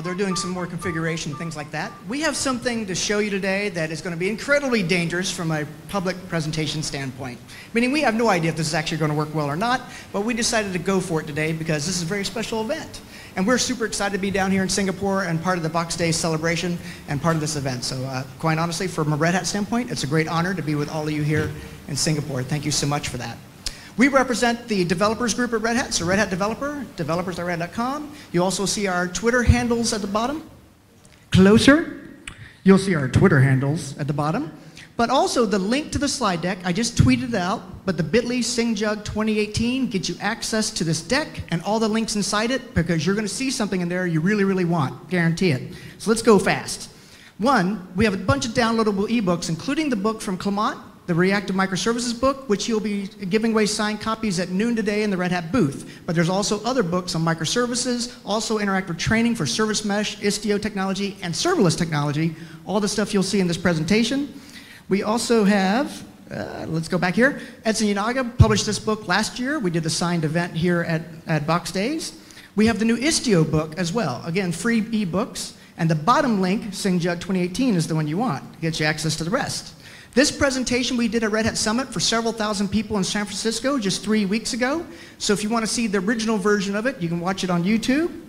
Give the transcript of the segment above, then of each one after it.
they're doing some more configuration, things like that. We have something to show you today that is going to be incredibly dangerous from a public presentation standpoint. Meaning we have no idea if this is actually going to work well or not, but we decided to go for it today because this is a very special event. And we're super excited to be down here in Singapore and part of the Voxxed Day celebration and part of this event. So quite honestly, from a Red Hat standpoint, it's a great honor to be with all of you here in Singapore. Thank you so much for that. We represent the developers group at Red Hat, so Red Hat Developer, developers.redhat.com. You also see our Twitter handles at the bottom. Closer, you'll see our Twitter handles at the bottom. But also the link to the slide deck, I just tweeted it out, but the bit.ly SingJug 2018 gets you access to this deck and all the links inside it because you're going to see something in there you really, really want, guarantee it. So let's go fast. One, we have a bunch of downloadable ebooks, including the book from Clement, the Reactive Microservices book, which you'll be giving away signed copies at noon today in the Red Hat booth. But there's also other books on microservices, also interactive training for service mesh, Istio technology, and serverless technology, all the stuff you'll see in this presentation. We also have, let's go back here, Edson Yanaga published this book last year. We did a signed event here at Voxxed Days. We have the new Istio book as well. Again, free ebooks. And the bottom link, SingJug 2018, is the one you want. It gets you access to the rest. This presentation we did at Red Hat Summit for several thousand people in San Francisco just 3 weeks ago. So if you want to see the original version of it, you can watch it on YouTube.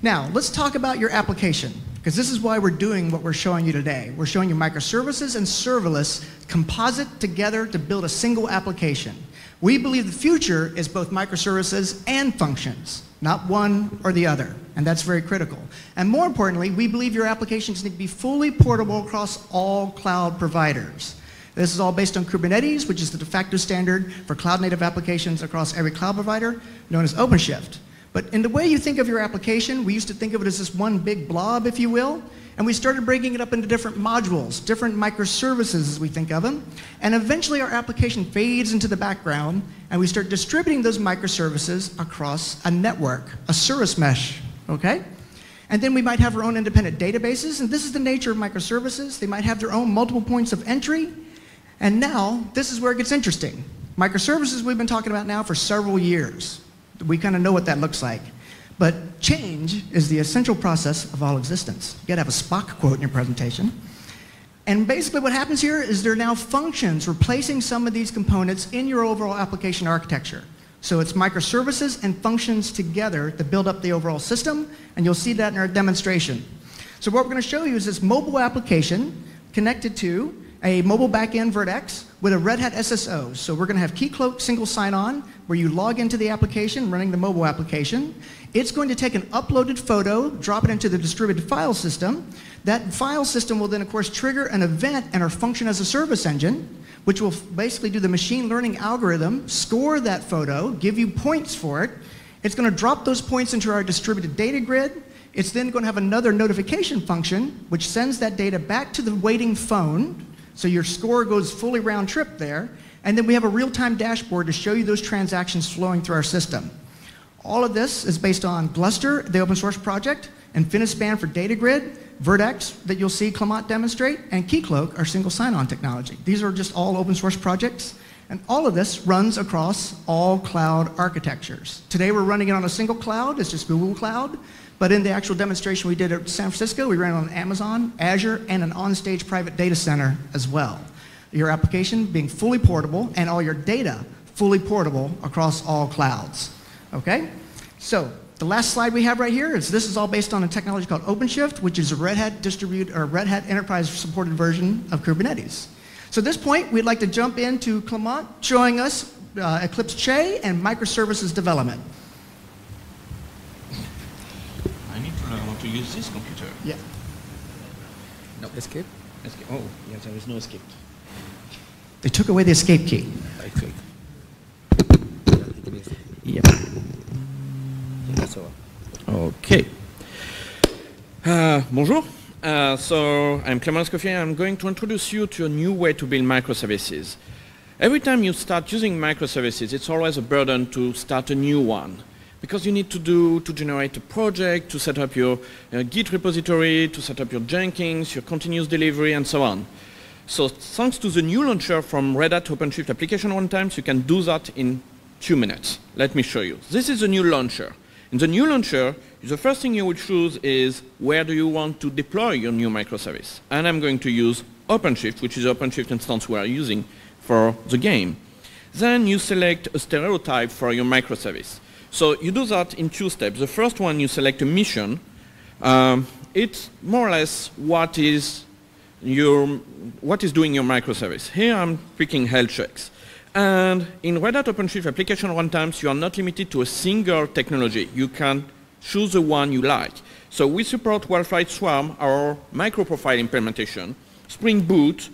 Now, let's talk about your application, because this is why we're doing what we're showing you today. We're showing you microservices and serverless composite together to build a single application. We believe the future is both microservices and functions, not one or the other, and that's very critical. And more importantly, we believe your applications need to be fully portable across all cloud providers. This is all based on Kubernetes, which is the de facto standard for cloud-native applications across every cloud provider, known as OpenShift. But in the way you think of your application, we used to think of it as this one big blob, if you will, and we started breaking it up into different modules, different microservices as we think of them, and eventually our application fades into the background, and we start distributing those microservices across a network, a service mesh, okay? And then we might have our own independent databases, and this is the nature of microservices. They might have their own multiple points of entry, and now this is where it gets interesting. Microservices we've been talking about now for several years. We kind of know what that looks like. But change is the essential process of all existence. You gotta have a Spock quote in your presentation. And basically what happens here is there are now functions replacing some of these components in your overall application architecture. So it's microservices and functions together to build up the overall system, and you'll see that in our demonstration. So what we're gonna show you is this mobile application connected to a mobile backend Vertex with a Red Hat SSO. So we're going to have Keycloak single sign-on where you log into the application running the mobile application. It's going to take an uploaded photo, drop it into the distributed file system. That file system will then, of course, trigger an event in our function as a service engine, which will basically do the machine learning algorithm, score that photo, give you points for it. It's going to drop those points into our distributed data grid. It's then going to have another notification function, which sends that data back to the waiting phone. So your score goes fully round trip there, and then we have a real-time dashboard to show you those transactions flowing through our system. All of this is based on Gluster, the open source project, InfiniSpan for Data Grid, Vertex that you'll see Clement demonstrate, and Keycloak, our single sign-on technology. These are just all open source projects, and all of this runs across all cloud architectures. Today we're running it on a single cloud, it's just Google Cloud. But in the actual demonstration we did at San Francisco, we ran it on Amazon, Azure, and an on-stage private data center as well. Your application being fully portable and all your data fully portable across all clouds. Okay? So the last slide we have right here is this is all based on a technology called OpenShift, which is a Red Hat Red Hat enterprise supported version of Kubernetes. So at this point, we'd like to jump into Clement showing us Eclipse Che and microservices development. To use this computer. Yeah. No. Escape? Escape. Oh, yes, there is no escape. They took away the escape key. Right click. Yep. That's all. Okay. Bonjour. So I'm Clément Escoffier. I'm going to introduce you to a new way to build microservices. Every time you start using microservices, it's always a burden to start a new one. Because you need to generate a project, to set up your Git repository, to set up your Jenkins, your continuous delivery, and so on. So thanks to the new launcher from Red Hat OpenShift Application Runtimes, you can do that in 2 minutes. Let me show you. This is a new launcher. In the new launcher, the first thing you would choose is where do you want to deploy your new microservice. And I'm going to use OpenShift, which is the OpenShift instance we are using for the game. Then you select a stereotype for your microservice. So you do that in 2 steps. The first one, you select a mission. It's more or less what is doing your microservice. Here I'm picking health checks. And in Red Hat OpenShift application runtimes, you are not limited to a single technology. You can choose the one you like. So we support Wildfire Swarm, our microprofile implementation, Spring Boot,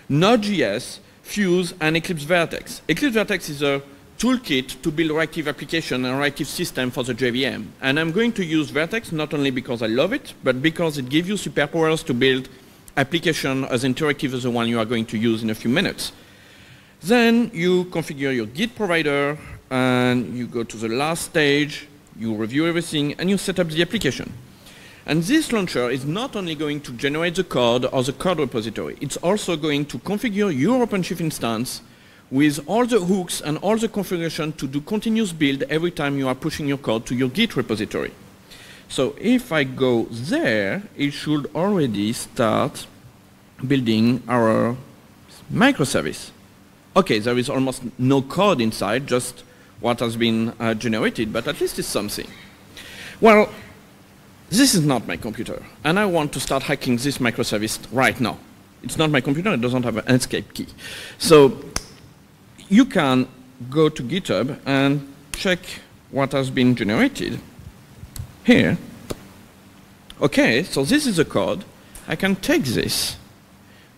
Node.js, Fuse, and Eclipse Vertex. Eclipse Vertex is a toolkit to build reactive application and reactive system for the JVM. And I'm going to use Vertex not only because I love it, but because it gives you superpowers to build application as interactive as the one you are going to use in a few minutes. Then you configure your Git provider, and you go to the last stage, you review everything, and you set up the application. And this launcher is not only going to generate the code or the code repository, it's also going to configure your OpenShift instance with all the hooks and all the configuration to do continuous build every time you are pushing your code to your Git repository. So if I go there, it should already start building our microservice. Okay, there is almost no code inside, just what has been generated, but at least it's something. Well, this is not my computer, and I want to start hacking this microservice right now. It's not my computer, it doesn't have an escape key. So you can go to GitHub and check what has been generated here. Okay, so this is the code. I can take this,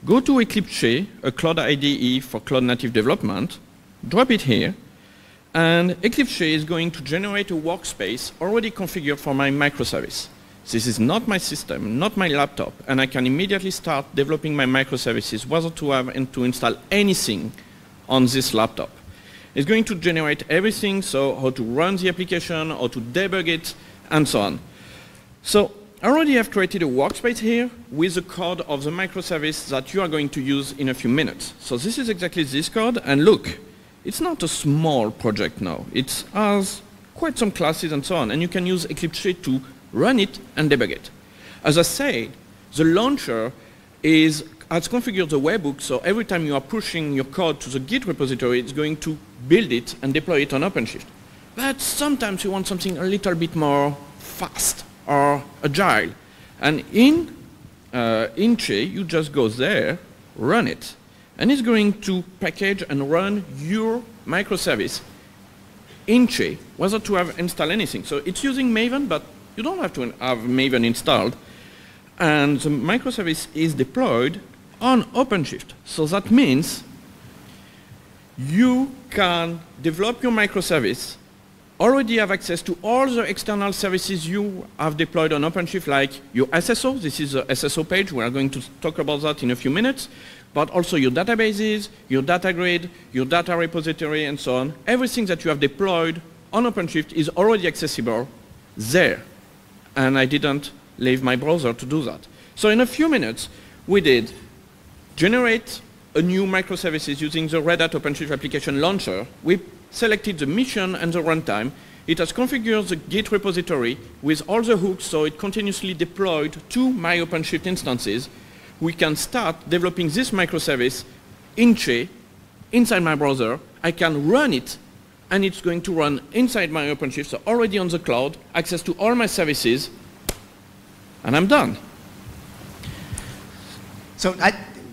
go to Eclipse, a cloud IDE for cloud native development, drop it here, and Eclipse is going to generate a workspace already configured for my microservice. This is not my system, not my laptop, and I can immediately start developing my microservices whether to have and to install anything on this laptop. It's going to generate everything, so how to run the application, how to debug it, and so on. So I already have created a workspace here with the code of the microservice that you are going to use in a few minutes. So this is exactly this code, and look, it's not a small project now. It has quite some classes and so on, and you can use Eclipse to run it and debug it. As I said, the launcher has configured the webhook, so every time you are pushing your code to the Git repository, it's going to build it and deploy it on OpenShift. But sometimes you want something a little bit more fast or agile. And in Che, you just go there, run it, and it's going to package and run your microservice in Che, whether to have installed anything. So it's using Maven, but you don't have to have Maven installed. And the microservice is deployed on OpenShift. So that means you can develop your microservice, already have access to all the external services you have deployed on OpenShift, like your SSO. This is the SSO page. We are going to talk about that in a few minutes. But also your databases, your data grid, your data repository, and so on. Everything that you have deployed on OpenShift is already accessible there. And I didn't leave my browser to do that. So in a few minutes, we did generate a new microservices using the Red Hat OpenShift application launcher. We selected the mission and the runtime. It has configured the Git repository with all the hooks, so it continuously deployed to my OpenShift instances. We can start developing this microservice in Che, inside my browser. I can run it, and it's going to run inside my OpenShift, so already on the cloud, access to all my services, and I'm done. So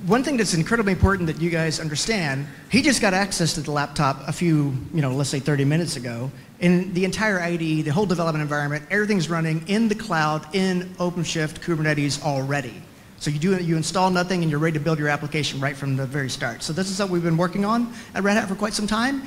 one thing that's incredibly important that you guys understand, he just got access to the laptop a few, let's say 30 minutes ago. In the entire IDE, the whole development environment, everything's running in the cloud, in OpenShift, Kubernetes already. So you install nothing and you're ready to build your application right from the very start. So this is what we've been working on at Red Hat for quite some time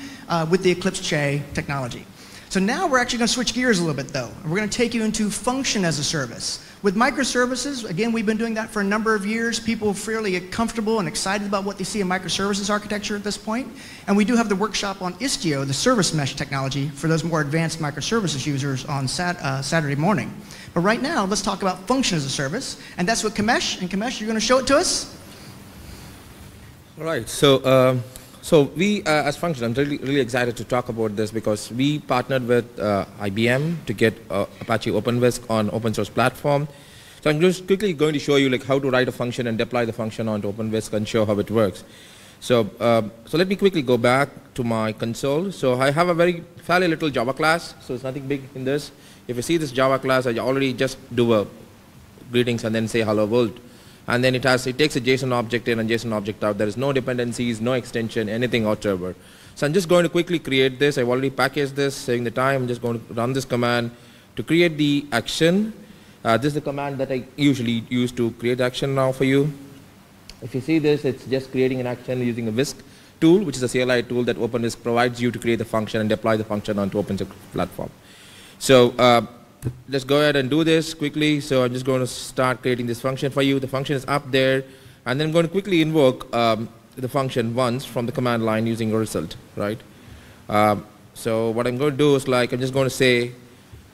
with the Eclipse Che technology. So now we're actually going to switch gears a little bit though, and we're going to take you into function as a service. With microservices, again, we've been doing that for a number of years. People are fairly comfortable and excited about what they see in microservices architecture at this point. And we do have the workshop on Istio, the service mesh technology, for those more advanced microservices users on Saturday morning. But right now, let's talk about function as a service. And that's what Kamesh, and Kamesh, you're going to show it to us? All right, so So we, as Function, I'm really excited to talk about this because we partnered with IBM to get Apache OpenWhisk on open source platform. So I'm just quickly going to show you like how to write a function and deploy the function onto OpenWhisk and show how it works. So, so let me quickly go back to my console. So I have a fairly little Java class, so it's nothing big in this. If you see this Java class, I already just do a greetings and then say hello world. And then it takes a JSON object in and JSON object out. There is no dependencies, no extension, anything whatsoever. So I'm just going to quickly create this. I've already packaged this, saving the time. I'm just going to run this command to create the action. This is the command that I usually use to create action now for you. If you see this, it's just creating an action using a Whisk tool, which is a CLI tool that OpenWhisk provides you to create the function and deploy the function onto OpenWhisk platform. So let's go ahead and do this quickly. So I'm just going to start creating this function for you. The function is up there, and then I'm going to quickly invoke the function once from the command line using a result, right? So what I'm going to do is like I'm just going to say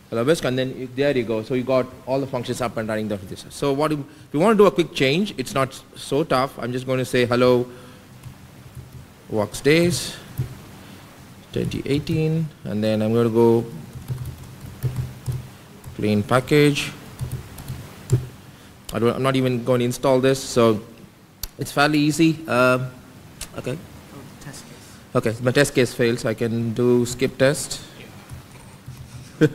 hello Whisk, and then there you go. So you got all the functions up and running there for this. So what if you want to do a quick change, it's not so tough. I'm just going to say hello Voxxed days 2018, and then I'm going to go clean package. I'm not even going to install this, so it's fairly easy. Okay. Test case. Okay, my test case failed, so I can do skip test. So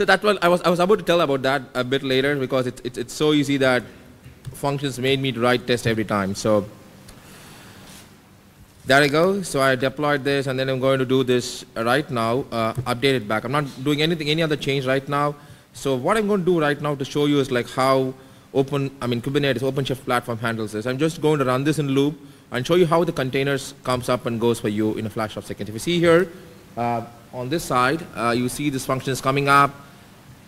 that one I was about to tell about that a bit later because it's so easy that functions made me to write test every time. So there I go. So I deployed this, and then I'm going to do this right now, update it back. I'm not doing any other change right now. So what I'm going to do right now to show you is like how Kubernetes OpenShift platform handles this. I'm just going to run this in loop and show you how the containers comes up and goes for you in a flash of seconds. If you see here, on this side, you see this function is coming up,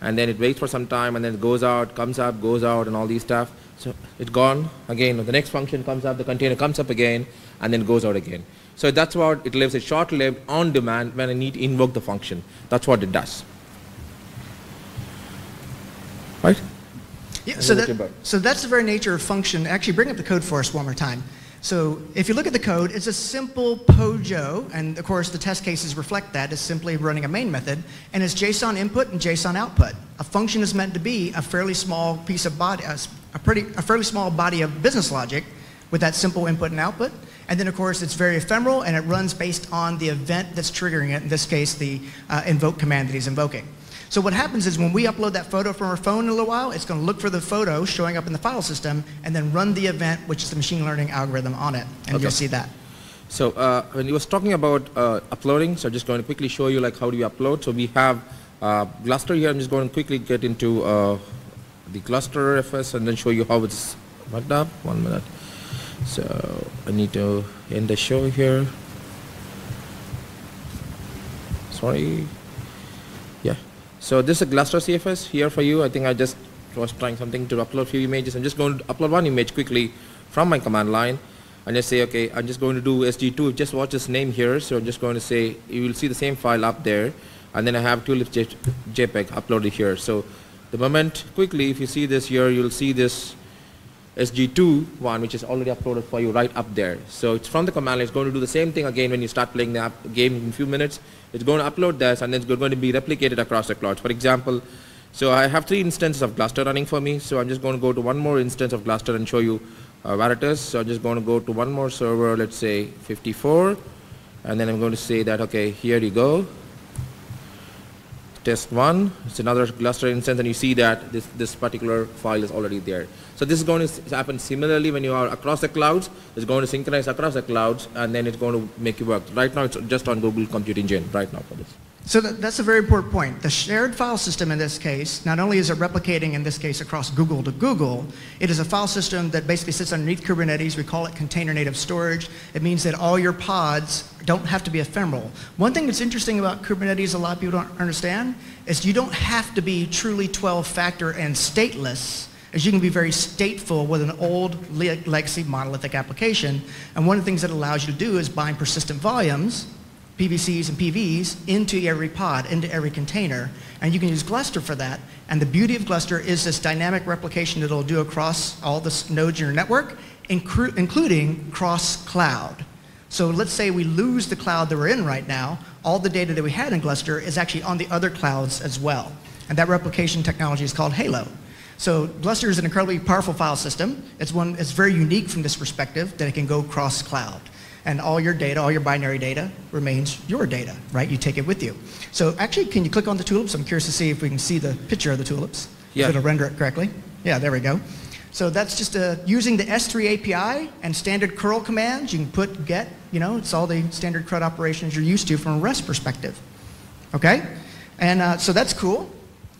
and then it waits for some time, and then it goes out, comes up, goes out, and all these stuff. So it's gone. Again, the next function comes up, the container comes up again, and then goes out again. So that's what it lives. It's short-lived, on demand, when I need to invoke the function. That's what it does. Right? Yeah, so that's the very nature of function. Actually, bring up the code for us one more time. So if you look at the code, it's a simple POJO, and of course the test cases reflect that. It's simply running a main method, and it's JSON input and JSON output. A function is meant to be a fairly small piece of body, a fairly small body of business logic with that simple input and output. And then of course it's very ephemeral, and it runs based on the event that's triggering it, in this case the invoke command that he's invoking. So what happens is when we upload that photo from our phone in a little while, it's going to look for the photo showing up in the file system and then run the event, which is the machine learning algorithm on it, and you'll see that. So when he was talking about uploading, so I'm just going to quickly show you like how do you upload. So we have Gluster here. I'm just going to quickly get into the Gluster FS and then show you how it's worked up. 1 minute. So I need to end the show here. Sorry. Yeah. So this is a Gluster CFS here for you. I think I just was trying something to upload a few images. I'm just going to upload one image quickly from my command line and just say, okay, I'm just going to do SG2. Just watch this name here. So I'm just going to say, you will see the same file up there. And then I have tulips JPEG uploaded here. So the moment quickly, if you see this here, you'll see this SG2 one, which is already uploaded for you right up there. So it's from the command line. It's going to do the same thing again when you start playing the game in a few minutes. It's going to upload this, and then it's going to be replicated across the clouds. For example, so I have 3 instances of Gluster running for me. So I'm just going to go to one more instance of Gluster and show you where it is. So I'm just going to go to one more server, let's say 54. And then I'm going to say that, okay, here you go. Test 1, it's another Gluster instance, and you see that this particular file is already there. So this is going to happen similarly when you are across the clouds. It's going to synchronize across the clouds, and then it's going to make it work. Right now it's just on Google Compute Engine right now for this. So that's a very important point. The shared file system in this case, not only is it replicating in this case across Google to Google, it is a file system that basically sits underneath Kubernetes. We call it container native storage. It means that all your pods don't have to be ephemeral. One thing that's interesting about Kubernetes a lot of people don't understand is you don't have to be truly 12-factor and stateless, as you can be very stateful with an old legacy monolithic application. And one of the things that allows you to do is bind persistent volumes, PVCs and PVs, into every pod, into every container. And you can use Gluster for that. And the beauty of Gluster is this dynamic replication that it'll do across all the nodes in your network. including cross-cloud. So let's say we lose the cloud that we're in right now, all the data that we had in Gluster is actually on the other clouds as well. And that replication technology is called Halo. So Gluster is an incredibly powerful file system. It's very unique from this perspective that it can go cross-cloud. And all your data, all your binary data remains your data, right? You take it with you. So actually, can you click on the tulips? I'm curious to see if we can see the picture of the tulips. Yeah. If it'll render it correctly. Yeah, there we go. So that's just using the S3 API and standard curl commands. You can put get, it's all the standard CRUD operations you're used to from a REST perspective. Okay? And so that's cool.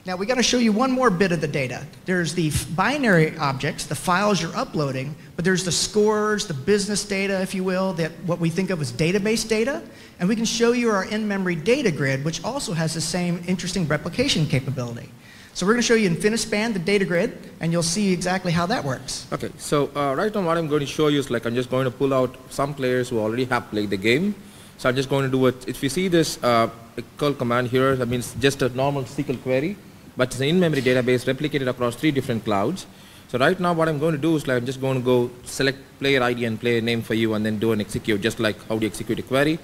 Now we got to show you one more bit of the data. There's the binary objects, the files you're uploading, but there's the scores, the business data, if you will, what we think of as database data. And we can show you our in-memory data grid, which also has the same interesting replication capability. So we're going to show you in Finispan, the data grid, and you'll see exactly how that works. Okay, so right now what I'm going to show you is I'm just going to pull out some players who already have played the game. So I'm just going to do it. If you see this curl command here, that means just a normal SQL query, but it's an in-memory database replicated across 3 different clouds. So right now what I'm going to do is I'm just going to go select player ID and player name for you and then do an execute, just like how do you execute a query.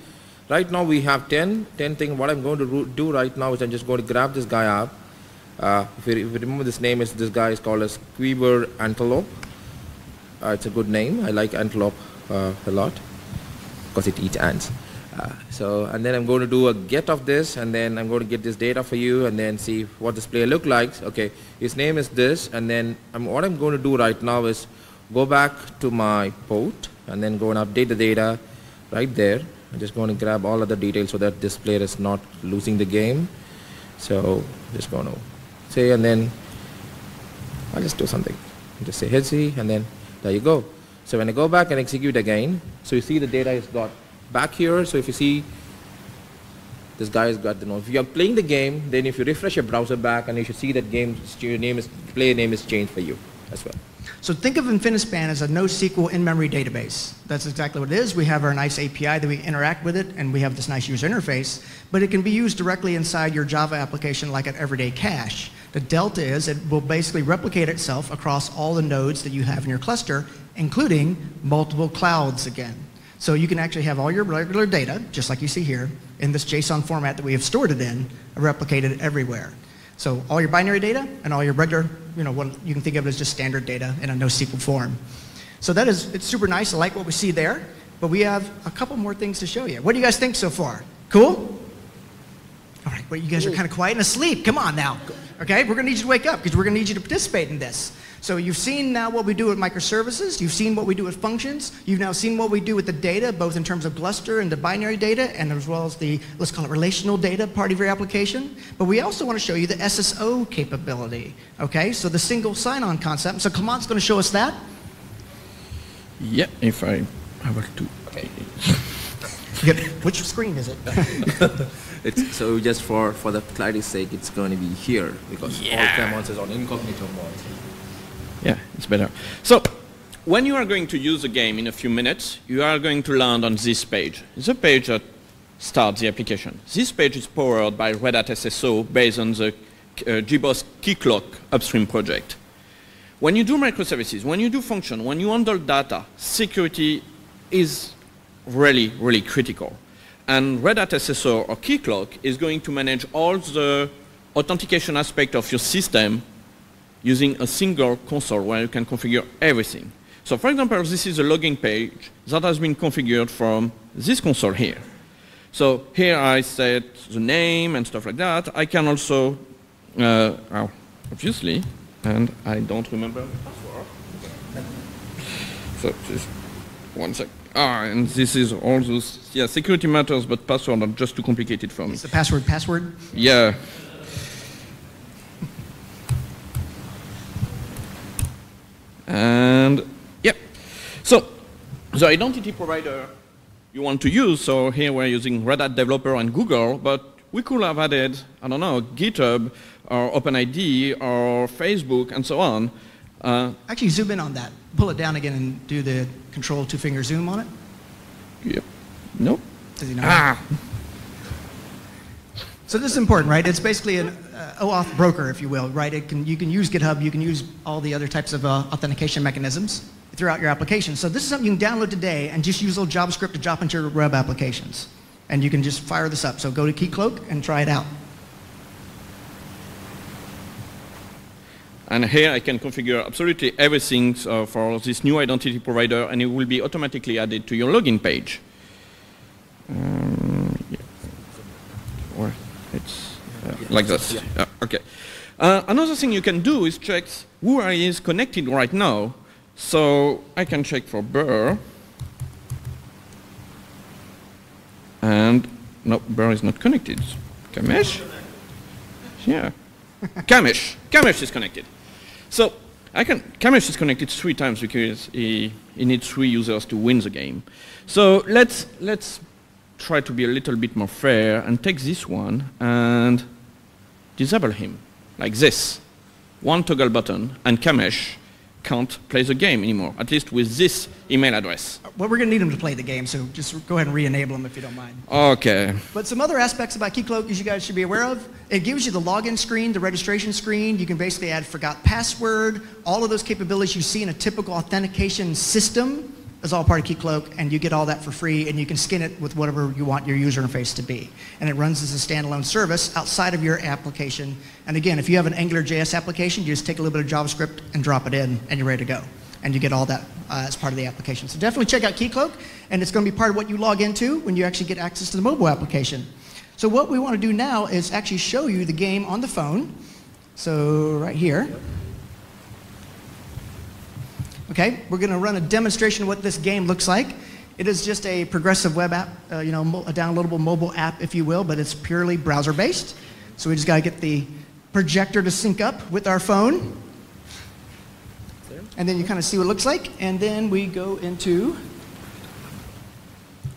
Right now we have 10 things. What I'm going to do right now is I'm just going to grab this guy up. If you remember this name, this guy is called as Quiver Antelope. It's a good name. I like antelope a lot because it eats ants. And then I'm going to do a get of this, and then I'm going to get this data for you and then see what this player look like. Okay, his name is this, and then what I'm going to do right now is go back to my port and then go and update the data right there. I'm just going to grab all of the details so that this player is not losing the game. So just going to say, and then I'll just do something. Just say Hetsy, and then there you go. So when I go back and execute again, so you see the data is got back here. So if you see this guy has got the node. If you are playing the game, then if you refresh your browser back, and you should see that player name is changed for you as well. So think of Infinispan as a NoSQL in-memory database. That's exactly what it is. We have our nice API that we interact with it, and we have this nice user interface, but it can be used directly inside your Java application like an everyday cache. The delta is it will basically replicate itself across all the nodes that you have in your cluster, including multiple clouds again. So you can actually have all your regular data, just like you see here, in this JSON format that we have stored it in, replicated everywhere. So all your binary data and all your regular, what you can think of as just standard data in a NoSQL form. So it's super nice. I like what we see there, but we have a couple more things to show you. What do you guys think so far? Cool? All right, well, you guys are kind of quiet and asleep. Come on now. Okay, we're going to need you to wake up because we're going to need you to participate in this. So you've seen now what we do with microservices. You've seen what we do with functions. You've now seen what we do with the data, both in terms of Gluster and the binary data, and as well as the, let's call it relational data part of your application. But we also want to show you the SSO capability. Okay, so the single sign-on concept. So Clement's going to show us that. Yeah, if I have to. Okay. Which screen is it? So just for the clarity's sake, it's going to be here because all Clemens is on incognito mode. Yeah, it's better. So when you are going to use a game in a few minutes, you are going to land on this page. It's a page that starts the application. This page is powered by Red Hat SSO based on the GBoss Keycloak upstream project. When you do microservices, when you do function, when you handle data, security is really, really critical. And Red Hat SSO or Keycloak is going to manage all the authentication aspect of your system using a single console where you can configure everything. So for example, this is a login page that has been configured from this console here. So here I set the name and stuff like that. I can also, obviously, and I don't remember the password. So just one sec. And this is all those, security matters, but password are just too complicated for me. It's the password? Yeah. And so the identity provider you want to use, so here we're using Red Hat Developer and Google, but we could have added, I don't know, GitHub or OpenID or Facebook and so on. Actually, zoom in on that. Pull it down again and do the control two-finger zoom on it. Yep. Nope. Does he know? So this is important, right? It's basically an OAuth broker, if you will, right? You can use GitHub, you can use all the other types of authentication mechanisms. throughout your application. So this is something you can download today and just use a little JavaScript to drop into your web applications. And you can just fire this up. So go to Keycloak and try it out. And here I can configure absolutely everything for this new identity provider, and it will be automatically added to your login page. Yeah. Or it's like this. Yeah, okay. Another thing you can do is check who is connected right now. So I can check for Burr. And no, Burr is not connected. Kamesh? Yeah. Kamesh is connected. So Kamesh is connected 3 times because he needs 3 users to win the game. So let's try to be a little bit more fair and take this one and disable him like this. One toggle button, and Kamesh can't play the game anymore, at least with this email address. Well, we're going to need him to play the game, so just go ahead and re-enable him if you don't mind. Okay. But some other aspects about Keycloak you guys should be aware of. It gives you the login screen, the registration screen. You can basically add forgot password. All of those capabilities you see in a typical authentication system is all part of Keycloak, and you get all that for free, and you can skin it with whatever you want your user interface to be. And it runs as a standalone service outside of your application. And again, if you have an AngularJS application, you just take a little bit of JavaScript and drop it in, and you're ready to go. And you get all that as part of the application. So definitely check out Keycloak, and it's going to be part of what you log into when you actually get access to the mobile application. So what we want to do now is actually show you the game on the phone. So right here. Okay, we're going to run a demonstration of what this game looks like. It is just a progressive web app, a downloadable mobile app, if you will, but it's purely browser-based. So we just got to get the projector to sync up with our phone. And then you kind of see what it looks like. And then we go into,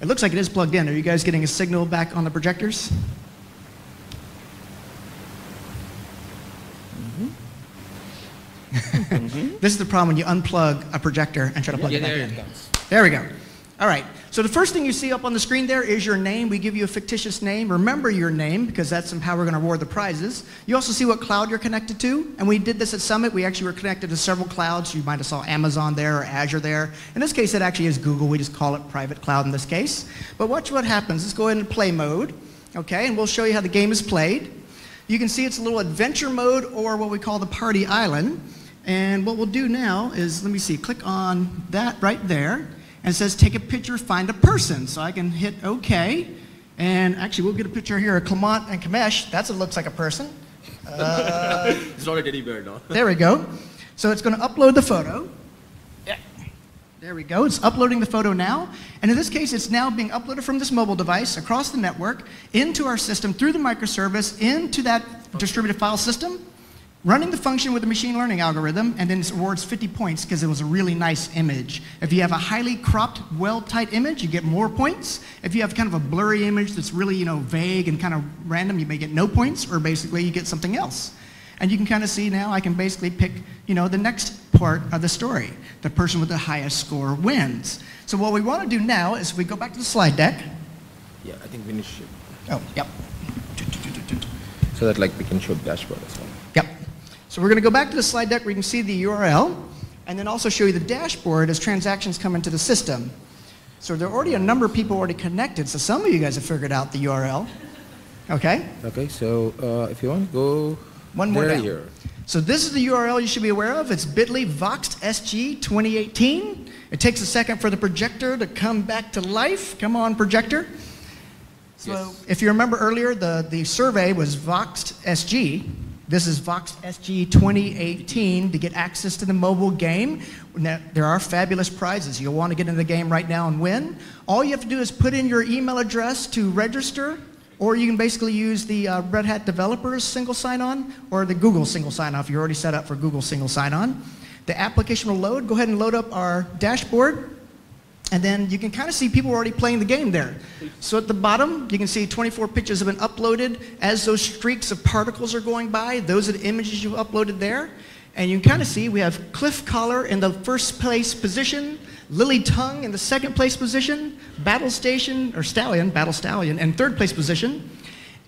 it looks like it is plugged in. Are you guys getting a signal back on the projectors? This is the problem when you unplug a projector and try to plug it back in. There we go. All right. So the first thing you see up on the screen there is your name. We give you a fictitious name. Remember your name, because that's how we're going to award the prizes. You also see what cloud you're connected to. And we did this at Summit. We actually were connected to several clouds. You might have saw Amazon there or Azure there. In this case, it actually is Google. We just call it private cloud in this case. But watch what happens. Let's go ahead and play mode. Okay, and we'll show you how the game is played. You can see it's a little adventure mode, or what we call the party island. And what we'll do now is, let me see, click on that right there. And it says take a picture, find a person. So I can hit OK. And actually, we'll get a picture here of Clement and Kamesh. That looks like a person. It's not a teddy bear, no? There we go. So it's going to upload the photo. Yeah. There we go. It's uploading the photo now. And in this case, it's now being uploaded from this mobile device across the network into our system through the microservice into that distributed file system, running the function with the machine learning algorithm, and then it awards 50 points because it was a really nice image. If you have a highly cropped, well-tight image, you get more points. If you have kind of a blurry image that's really, vague and kind of random, you may get no points, or basically you get something else. And you can kind of see now I can basically pick, the next part of the story. The person with the highest score wins. So what we want to do now is we go back to the slide deck. Yeah, I think we should. Oh, yep. So that we can show the dashboard as well. Yep. So we're going to go back to the slide deck where you can see the URL, and then also show you the dashboard as transactions come into the system. So there are already a number of people already connected, so some of you guys have figured out the URL. Okay? Okay, so if you want to go one more down. Here. So this is the URL you should be aware of. It's bit.ly Voxxed SG 2018. It takes a second for the projector to come back to life. Come on, projector. So yes. If you remember earlier, the survey was Voxxed SG. This is Voxxed SG 2018 to get access to the mobile game. Now, there are fabulous prizes. You'll want to get into the game right now and win. All you have to do is put in your email address to register, or you can basically use the Red Hat developers single sign-on or the Google single sign-on if you're already set up for Google single sign-on. The application will load. Go ahead and load up our dashboard. And then you can kind of see people already playing the game there. So at the bottom, you can see 24 pictures have been uploaded. As those streaks of particles are going by, those are the images you've uploaded there. And you can kind of see we have Cliff Collar in the first place position, Lily Tongue in the second place position, Battle Stallion, in third place position.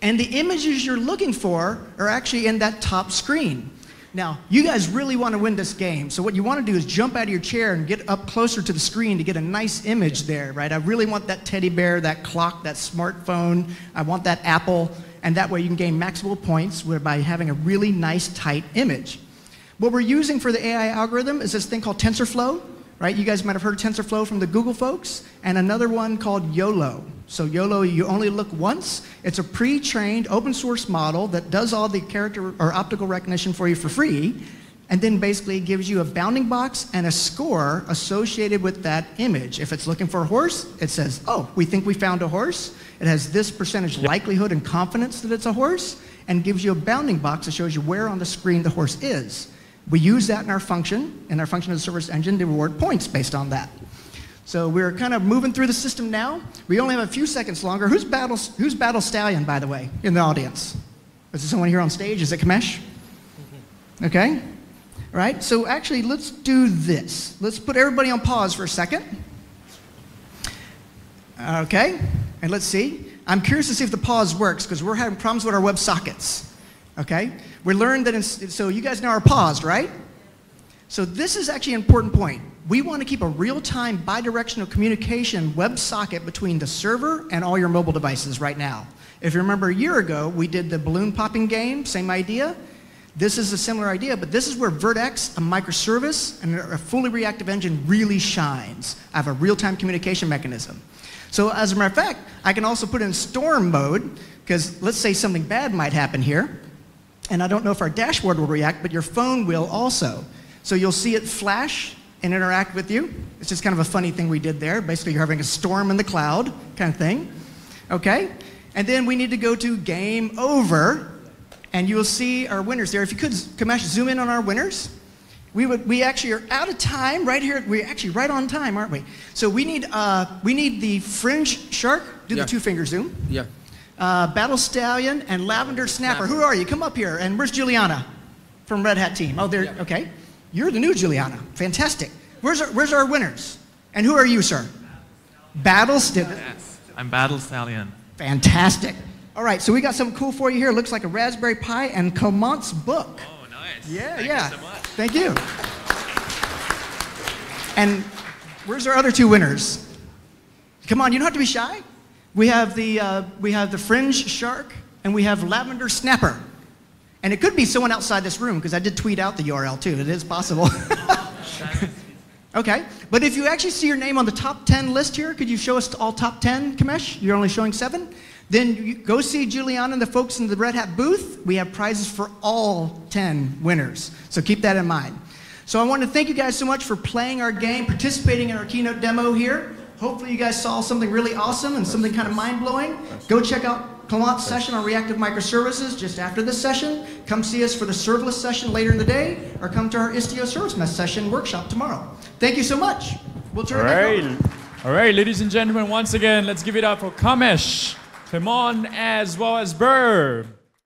And the images you're looking for are actually in that top screen. Now, you guys really want to win this game, so what you want to do is jump out of your chair and get up closer to the screen to get a nice image there, right? I really want that teddy bear, that clock, that smartphone. I want that apple, and that way you can gain maximal points by having a really nice, tight image. What we're using for the AI algorithm is this thing called TensorFlow, right? You guys might have heard of TensorFlow from the Google folks, and another one called YOLO. So YOLO, you only look once. It's a pre-trained open source model that does all the character or optical recognition for you for free, and then basically gives you a bounding box and a score associated with that image. If it's looking for a horse, it says, oh, we think we found a horse. It has this percentage likelihood and confidence that it's a horse, and gives you a bounding box that shows you where on the screen the horse is. We use that in our function as a service engine to reward points based on that. So we're kind of moving through the system now. We only have a few seconds longer. Who's Battle Stallion, by the way, in the audience? Is there someone here on stage? Is it Kamesh? Okay. All right. So actually, let's do this. Let's put everybody on pause for a second. Okay. And let's see. I'm curious to see if the pause works, because we're having problems with our web sockets. Okay. We learned that, so you guys now are paused, right? So this is actually an important point. We want to keep a real-time bidirectional communication WebSocket between the server and all your mobile devices right now. If you remember a year ago, we did the balloon popping game, same idea. This is a similar idea, but this is where Vertex, a microservice, and a fully reactive engine really shines. I have a real-time communication mechanism. So as a matter of fact, I can also put in storm mode, because let's say something bad might happen here, and I don't know if our dashboard will react, but your phone will also. So you'll see it flash and interact with you. It's just kind of a funny thing we did there. Basically, you're having a storm in the cloud kind of thing. Okay? And then we need to go to game over, and you'll see our winners there. If you could, Kamesh, zoom in on our winners. We actually are out of time right here. We're actually right on time, aren't we? So we need the fringe shark. Do the two-finger zoom. Yeah. Battle Stallion and Lavender Snapper. Who are you? Come up here. And where's Juliana from Red Hat team? Oh, there. Yeah. Okay. You're the new Juliana. Fantastic. Where's our winners? And who are you, sir? Battle Stallion. Yes, I'm Battle Stallion. Fantastic. All right, so we got something cool for you here. It looks like a Raspberry Pi and Comanche's book. Oh, nice. Yeah, Thank yeah. you so much. Thank you. And where's our other two winners? Come on, you don't have to be shy. We have the Fringe Shark and we have Lavender Snapper. And it could be someone outside this room, because I did tweet out the URL too. It is possible. Okay, but if you actually see your name on the top 10 list here, could you show us all top 10, Kamesh? You're only showing 7? Then you go see Juliana and the folks in the Red Hat booth. We have prizes for all 10 winners. So keep that in mind. So I want to thank you guys so much for playing our game, participating in our keynote demo here. Hopefully you guys saw something really awesome and something kind of mind-blowing. Go check out Kame's session on reactive microservices just after this session. Come see us for the serverless session later in the day, or come to our Istio Service Mesh session workshop tomorrow. Thank you so much. We'll turn it back over. All right, ladies and gentlemen, once again, let's give it up for Kamesh, Kemon, as well as Burr.